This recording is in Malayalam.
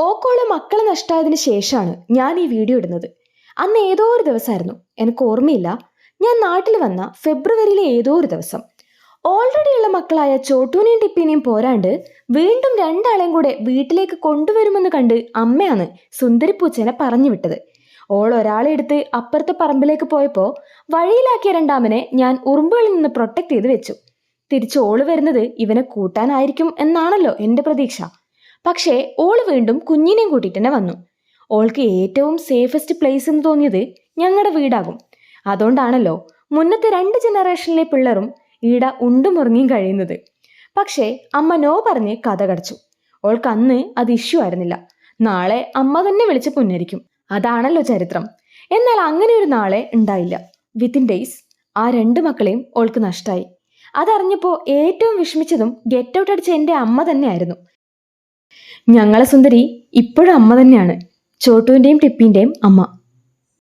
ഓക്കോളെ മക്കളെ നഷ്ടമായതിനു ശേഷമാണ് ഞാൻ ഈ വീഡിയോ ഇടുന്നത്. അന്ന് ഏതോ ഒരു ദിവസമായിരുന്നു, എനിക്ക് ഓർമ്മയില്ല. ഞാൻ നാട്ടിൽ വന്ന ഫെബ്രുവരിയിലെ ഏതോ ഒരു ദിവസം. ഓൾറെഡി ഉള്ള മക്കളായ ചോട്ടൂനെയും ടിപ്പിനെയും പോരാണ്ട് വീണ്ടും രണ്ടാളെയും കൂടെ വീട്ടിലേക്ക് കൊണ്ടുവരുമെന്ന് കണ്ട് അമ്മയാണ് സുന്ദരിപ്പൂച്ചേനെ പറഞ്ഞു വിട്ടത്. ഓൾ ഒരാളെ എടുത്ത് അപ്പുറത്തെ പറമ്പിലേക്ക് പോയപ്പോൾ വഴിയിലാക്കിയ രണ്ടാമനെ ഞാൻ ഉറുമ്പുകളിൽ നിന്ന് പ്രൊട്ടക്ട് ചെയ്ത് വെച്ചു. തിരിച്ച് ഓള് വരുന്നത് ഇവനെ കൂട്ടാനായിരിക്കും എന്നാണല്ലോ എൻ്റെ പ്രതീക്ഷ. പക്ഷേ ഓള് വീണ്ടും കുഞ്ഞിനെയും കൂട്ടിയിട്ട് തന്നെ വന്നു. ഓൾക്ക് ഏറ്റവും സേഫസ്റ്റ് പ്ലേസ് എന്ന് തോന്നിയത് ഞങ്ങളുടെ വീടാകും. അതുകൊണ്ടാണല്ലോ മുന്നത്തെ 2 ജനറേഷനിലെ പിള്ളേരും ഈട ഉണ്ടുമുറങ്ങിയും കഴിയുന്നത്. പക്ഷേ അമ്മ നോ പറഞ്ഞ് കഥ കടച്ചു. ഓൾക്ക് അന്ന് അത് ഇഷ്യൂ ആയിരുന്നില്ല. നാളെ അമ്മ തന്നെ വിളിച്ച് പുന്നരിക്കും, അതാണല്ലോ ചരിത്രം. എന്നാൽ അങ്ങനെ ഒരു നാളെ ഉണ്ടായില്ല. വിത്തിൻ ഡേയ്സ് ആ 2 മക്കളെയും ഓൾക്ക് നഷ്ടമായി. അതറിഞ്ഞപ്പോൾ ഏറ്റവും വിഷമിച്ചതും ഗെറ്റ് ഔട്ട് അടിച്ച എൻ്റെ അമ്മ തന്നെയായിരുന്നു. ഞങ്ങളെ സുന്ദരി ഇപ്പോഴും അമ്മ തന്നെയാണ്, ചോട്ടുവിൻ്റെയും ടിപ്പിൻ്റെയും അമ്മ.